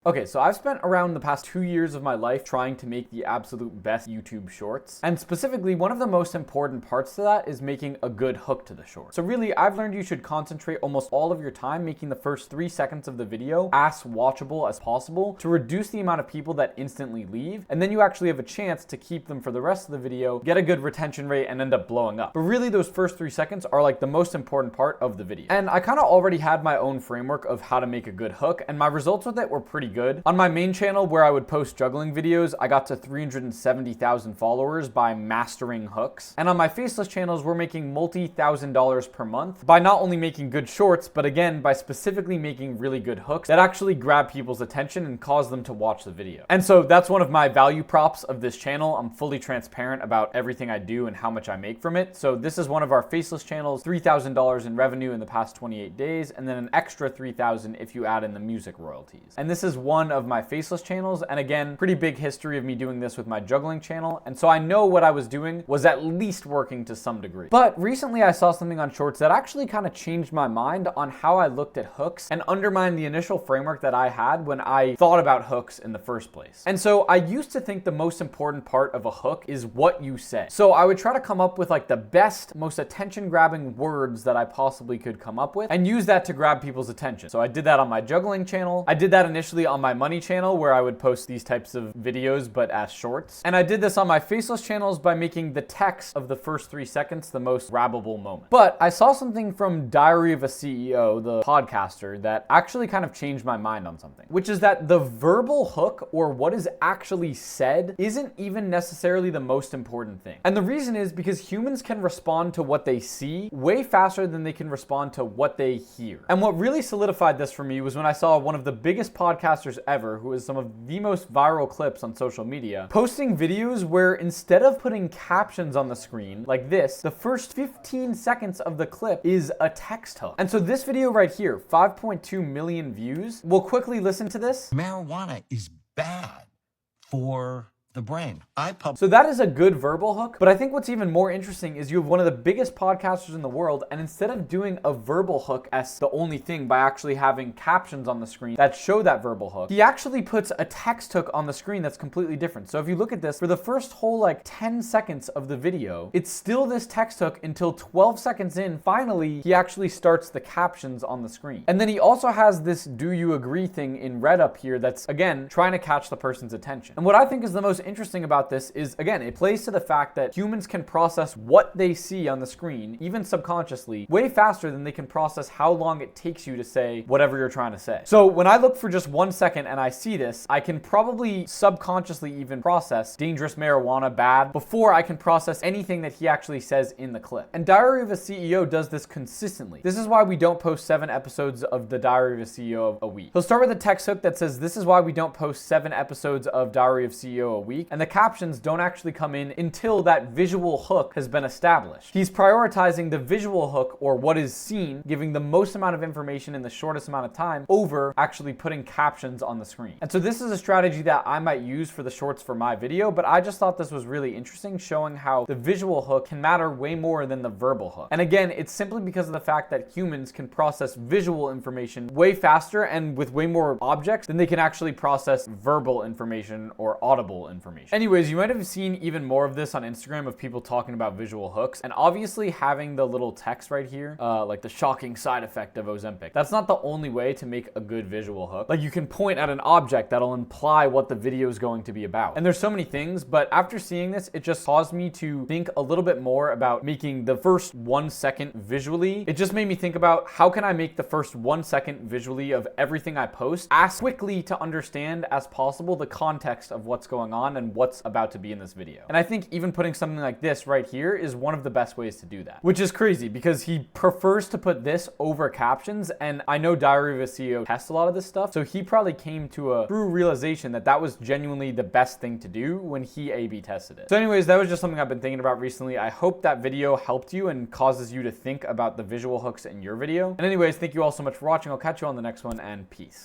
Okay, so I've spent around the past 2 years of my life trying to make the absolute best YouTube shorts. And specifically, one of the most important parts to that is making a good hook to the short. So really, I've learned you should concentrate almost all of your time making the first 3 seconds of the video as watchable as possible to reduce the amount of people that instantly leave. And then you actually have a chance to keep them for the rest of the video, get a good retention rate, and end up blowing up. But really, those first 3 seconds are like the most important part of the video. And I kind of already had my own framework of how to make a good hook, and my results with it were pretty good. On my main channel where I would post juggling videos, I got to 370,000 followers by mastering hooks. And on my faceless channels, we're making multi-$1,000s per month by not only making good shorts, but again, by specifically making really good hooks that actually grab people's attention and cause them to watch the video. And so that's one of my value props of this channel. I'm fully transparent about everything I do and how much I make from it. So this is one of our faceless channels, $3,000 in revenue in the past 28 days, and then an extra $3,000 if you add in the music royalties. And this is one of my faceless channels, and again, pretty big history of me doing this with my juggling channel, and so I know what I was doing was at least working to some degree. But recently I saw something on shorts that actually kind of changed my mind on how I looked at hooks and undermined the initial framework that I had when I thought about hooks in the first place. And so I used to think the most important part of a hook is what you say. So I would try to come up with like the best, most attention-grabbing words that I possibly could come up with and use that to grab people's attention. So I did that on my juggling channel. I did that initially on my money channel where I would post these types of videos but as shorts. And I did this on my faceless channels by making the text of the first 3 seconds the most grabbable moment. But I saw something from Diary of a CEO, the podcaster, that actually kind of changed my mind on something, which is that the verbal hook, or what is actually said, isn't even necessarily the most important thing. And the reason is because humans can respond to what they see way faster than they can respond to what they hear. And what really solidified this for me was when I saw one of the biggest podcasters ever, who is some of the most viral clips on social media, posting videos where instead of putting captions on the screen like this, the first 15 seconds of the clip is a text hook. And so this video right here, 5.2 million views. We'll quickly listen to this. Marijuana is bad for the brain. So that is a good verbal hook, but I think what's even more interesting is you have one of the biggest podcasters in the world, and instead of doing a verbal hook as the only thing by actually having captions on the screen that show that verbal hook, he actually puts a text hook on the screen that's completely different. So if you look at this, for the first whole like 10 seconds of the video, it's still this text hook until 12 seconds in, finally, he actually starts the captions on the screen. And then he also has this "do you agree" thing in red up here that's, again, trying to catch the person's attention. And what I think is the most interesting about this is, again, it plays to the fact that humans can process what they see on the screen, even subconsciously, way faster than they can process how long it takes you to say whatever you're trying to say. So when I look for just 1 second and I see this, I can probably subconsciously even process dangerous marijuana, bad, before I can process anything that he actually says in the clip. And Diary of a CEO does this consistently. This is why we don't post 7 episodes of the Diary of a CEO a week. He'll start with a text hook that says, "This is why we don't post 7 episodes of Diary of CEO a week," and the captions don't actually come in until that visual hook has been established. He's prioritizing the visual hook, or what is seen, giving the most amount of information in the shortest amount of time, over actually putting captions on the screen. And so this is a strategy that I might use for the shorts for my video, but I just thought this was really interesting, showing how the visual hook can matter way more than the verbal hook. And again, it's simply because of the fact that humans can process visual information way faster and with way more objects than they can actually process verbal information or audible information. Anyways, you might have seen even more of this on Instagram of people talking about visual hooks, and obviously having the little text right here, like the shocking side effect of Ozempic, that's not the only way to make a good visual hook. Like, you can point at an object that'll imply what the video is going to be about. And there's so many things, but after seeing this, it just caused me to think a little bit more about making the first 1 second visually. It just made me think about, how can I make the first 1 second visually of everything I post as quickly to understand as possible the context of what's going on and what's about to be in this video. And I think even putting something like this right here is one of the best ways to do that, which is crazy because he prefers to put this over captions. And I know Diary of a CEO tests a lot of this stuff, so he probably came to a true realization that that was genuinely the best thing to do when he A/B tested it. So anyways, that was just something I've been thinking about recently. I hope that video helped you and causes you to think about the visual hooks in your video. And anyways, thank you all so much for watching. I'll catch you on the next one, and peace.